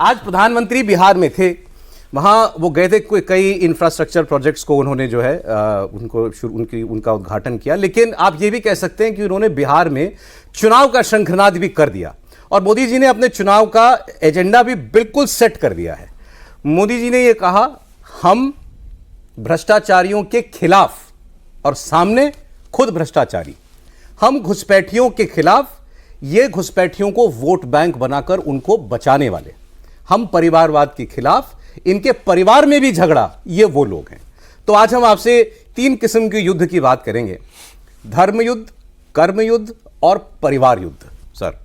आज प्रधानमंत्री बिहार में थे, वहाँ वो गए थे, कई इंफ्रास्ट्रक्चर प्रोजेक्ट्स को उन्होंने जो है उनका उद्घाटन किया। लेकिन आप ये भी कह सकते हैं कि उन्होंने बिहार में चुनाव का शंखनाद भी कर दिया और मोदी जी ने अपने चुनाव का एजेंडा भी बिल्कुल सेट कर दिया है। मोदी जी ने ये कहा, हम भ्रष्टाचारियों के खिलाफ और सामने खुद भ्रष्टाचारी, हम घुसपैठियों के खिलाफ, ये घुसपैठियों को वोट बैंक बनाकर उनको बचाने वाले, हम परिवारवाद के खिलाफ, इनके परिवार में भी झगड़ा, ये वो लोग हैं। तो आज हम आपसे 3 किस्म के युद्ध की बात करेंगे, धर्म युद्ध, कर्म युद्ध और परिवार युद्ध। सर,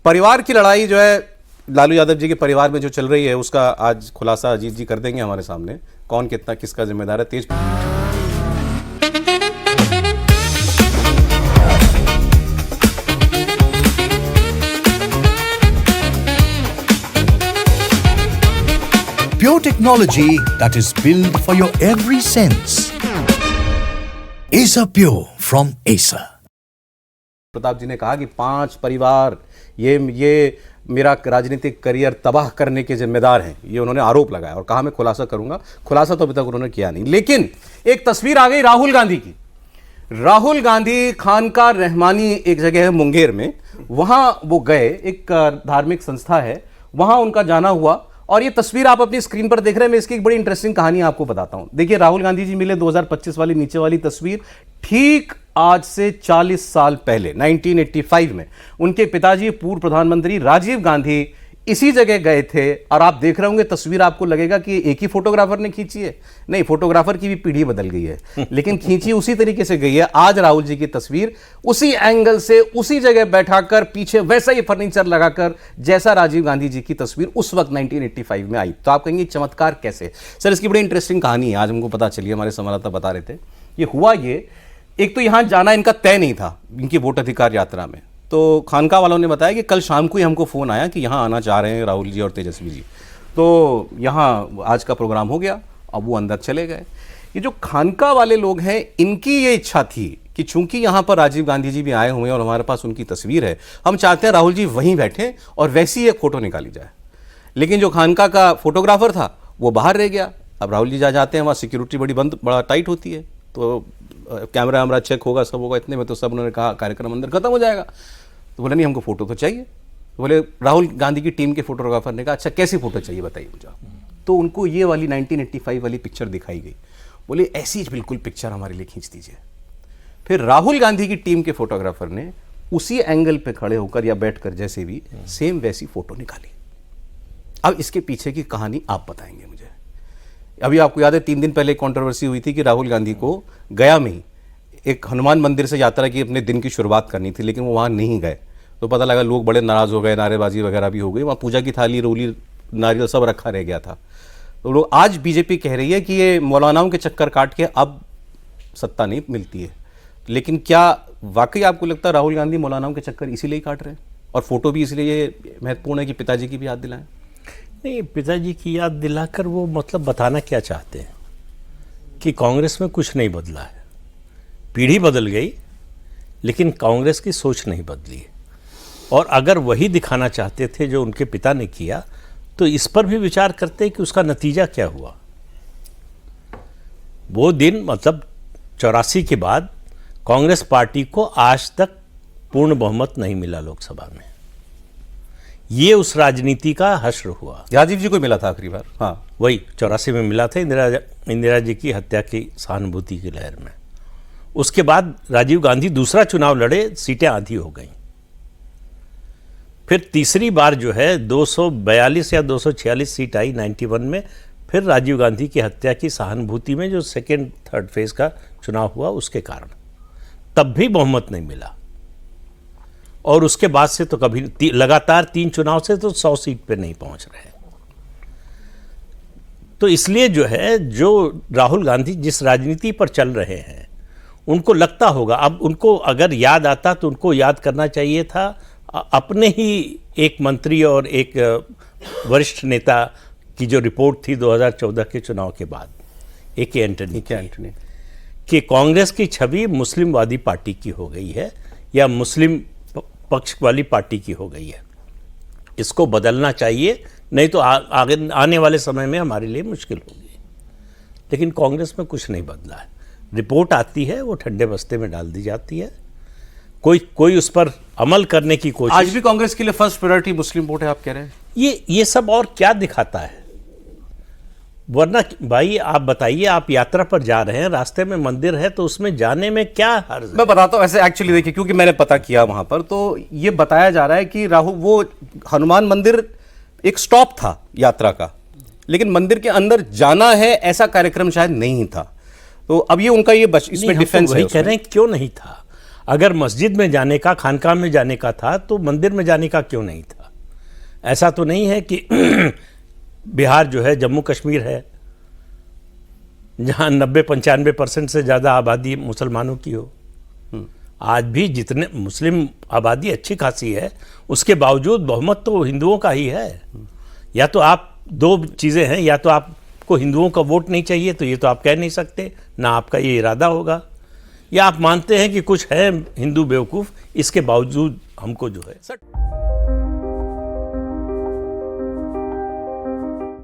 परिवार की लड़ाई जो है लालू यादव जी के परिवार में जो चल रही है, उसका आज खुलासा अजीत जी कर देंगे हमारे सामने, कौन कितना किसका जिम्मेदार है। तेज Pure technology that is built for your every sense. Acer Pure from Acer. Pratap जी ने कहा कि 5 परिवार ये मेरा राजनीतिक करियर तबाह करने के जिम्मेदार हैं, ये उन्होंने आरोप लगाया और कहा मैं खुलासा करूंगा। खुलासा तो अभी तक उन्होंने किया नहीं। लेकिन एक तस्वीर आ गई राहुल गांधी की। राहुल गांधी खानका रहमानी एक जगह है मुंगेर में, वहां वो गए, एक धार्मिक संस्था है, वहां उनका जाना हुआ और ये तस्वीर आप अपनी स्क्रीन पर देख रहे हैं। मैं इसकी एक बड़ी इंटरेस्टिंग कहानी आपको बताता हूं। देखिए, राहुल गांधी जी मिले 2025 वाली नीचे वाली तस्वीर, ठीक आज से 40 साल पहले 1985 में उनके पिताजी पूर्व प्रधानमंत्री राजीव गांधी इसी जगह गए थे। और आप देख रहे होंगे तस्वीर, आपको लगेगा कि एक ही फोटोग्राफर ने खींची है। नहीं, फोटोग्राफर की भी पीढ़ी बदल गई है, लेकिन खींची उसी तरीके से गई है। आज राहुल जी की तस्वीर उसी एंगल से, उसी जगह बैठाकर, पीछे वैसा ही फर्नीचर लगाकर जैसा राजीव गांधी जी की तस्वीर उस वक्त 1985 में आई। तो आप कहेंगे चमत्कार कैसे? सर, इसकी बड़ी इंटरेस्टिंग कहानी है, आज हमको पता चली, हमारे संवाददाता बता रहे थे। ये हुआ ये, एक तो यहां जाना इनका तय नहीं था इनकी वोट अधिकार यात्रा में, तो खानका वालों ने बताया कि कल शाम को ही हमको फ़ोन आया कि यहाँ आना चाह रहे हैं राहुल जी और तेजस्वी जी, तो यहाँ आज का प्रोग्राम हो गया। अब वो अंदर चले गए। ये जो खानका वाले लोग हैं, इनकी ये इच्छा थी कि चूंकि यहाँ पर राजीव गांधी जी भी आए हुए हैं और हमारे पास उनकी तस्वीर है, हम चाहते हैं राहुल जी वहीं बैठे और वैसी एक फ़ोटो निकाली जाए। लेकिन जो खानका का फोटोग्राफर था वो बाहर रह गया। अब राहुल जी जहाँ जाते हैं वहाँ सिक्योरिटी बड़ा टाइट होती है, तो कैमरा वैमरा चेक होगा, सब होगा। इतने में तो सब उन्होंने कहा कार्यक्रम अंदर खत्म हो जाएगा। तो बोले नहीं, हमको फोटो तो चाहिए। तो बोले, राहुल गांधी की टीम के फोटोग्राफर ने कहा अच्छा कैसी फोटो चाहिए बताइए मुझे। तो उनको ये वाली 1985 वाली पिक्चर दिखाई गई। बोले ऐसी बिल्कुल पिक्चर हमारे लिए खींच दीजिए। फिर राहुल गांधी की टीम के फोटोग्राफर ने उसी एंगल पे खड़े होकर या बैठकर जैसे भी सेम वैसी फोटो निकाली। अब इसके पीछे की कहानी आप बताएंगे मुझे। अभी आपको याद है 3 दिन पहले कंट्रोवर्सी हुई थी कि राहुल गांधी को गया में ही एक हनुमान मंदिर से यात्रा की अपने दिन की शुरुआत करनी थी, लेकिन वो वहाँ नहीं गए। तो पता लगा लोग बड़े नाराज़ हो गए, नारेबाजी वगैरह भी हो गई। वहाँ पूजा की थाली, रोली, नारियल सब रखा रह गया था। तो लोग, आज बीजेपी कह रही है कि ये मौलानाओं के चक्कर काट के अब सत्ता नहीं मिलती है। लेकिन क्या वाकई आपको लगता है राहुल गांधी मौलानाओं के चक्कर इसीलिए काट रहे हैं और फोटो भी इसलिए महत्वपूर्ण है कि पिताजी की भी याद दिलाएं? नहीं, पिताजी की याद दिलाकर वो मतलब बताना क्या चाहते हैं कि कांग्रेस में कुछ नहीं बदला है। पीढ़ी बदल गई लेकिन कांग्रेस की सोच नहीं बदली। और अगर वही दिखाना चाहते थे जो उनके पिता ने किया, तो इस पर भी विचार करते कि उसका नतीजा क्या हुआ। वो दिन मतलब 84 के बाद कांग्रेस पार्टी को आज तक पूर्ण बहुमत नहीं मिला लोकसभा में। ये उस राजनीति का हश्र हुआ। राजीव जी को मिला था आखिरी बार, हाँ वही 84 में मिला था, इंदिरा जी की हत्या की सहानुभूति की लहर में। उसके बाद राजीव गांधी दूसरा चुनाव लड़े, सीटें आधी हो गई। फिर तीसरी बार जो है 242 या 246 सीट आई 91 में, फिर राजीव गांधी की हत्या की सहानुभूति में जो सेकेंड थर्ड फेज का चुनाव हुआ उसके कारण, तब भी बहुमत नहीं मिला। और उसके बाद से तो कभी लगातार 3 चुनाव से तो 100 सीट पे नहीं पहुंच रहे। तो इसलिए जो है, जो राहुल गांधी जिस राजनीति पर चल रहे हैं, उनको लगता होगा, अब उनको अगर याद आता तो उनको याद करना चाहिए था अपने ही एक मंत्री और एक वरिष्ठ नेता की जो रिपोर्ट थी 2014 के चुनाव के बाद, ए.के. एंटनी कि कांग्रेस की छवि मुस्लिमवादी पार्टी की हो गई है या मुस्लिम पक्ष वाली पार्टी की हो गई है। इसको बदलना चाहिए नहीं तो आगे आने वाले समय में हमारे लिए मुश्किल होगी। लेकिन कांग्रेस में कुछ नहीं बदला है। रिपोर्ट आती है, वो ठंडे बस्ते में डाल दी जाती है, कोई उस पर अमल करने की कोशिश। आज भी कांग्रेस के लिए फर्स्ट प्रायोरिटी मुस्लिम वोट है, आप कह रहे हैं? ये सब और क्या दिखाता है? वरना भाई आप बताइए, आप यात्रा पर जा रहे हैं, रास्ते में मंदिर है, तो उसमें जाने में क्या हर्ज है? मैं बताता हूँ, ऐसे एक्चुअली देखिए, क्योंकि मैंने पता किया वहां पर, तो ये बताया जा रहा है कि राहुल, वो हनुमान मंदिर एक स्टॉप था यात्रा का, लेकिन मंदिर के अंदर जाना है ऐसा कार्यक्रम शायद नहीं था। तो अब ये उनका ये इसमें डिफेंस है। वही कह रहे हैं, क्यों नहीं था? अगर मस्जिद में जाने का, खानकाह में जाने का था, तो मंदिर में जाने का क्यों नहीं था? ऐसा तो नहीं है कि बिहार जो है, जम्मू कश्मीर है, जहां 90-95% से ज़्यादा आबादी मुसलमानों की हो। आज भी जितने मुस्लिम आबादी अच्छी खासी है, उसके बावजूद बहुमत तो हिंदुओं का ही है। या तो आप, दो चीज़ें हैं, या तो आपको हिंदुओं का वोट नहीं चाहिए, तो ये तो आप कह नहीं सकते, ना आपका ये इरादा होगा, या आप मानते हैं कि कुछ है हिंदू बेवकूफ़, इसके बावजूद हमको जो है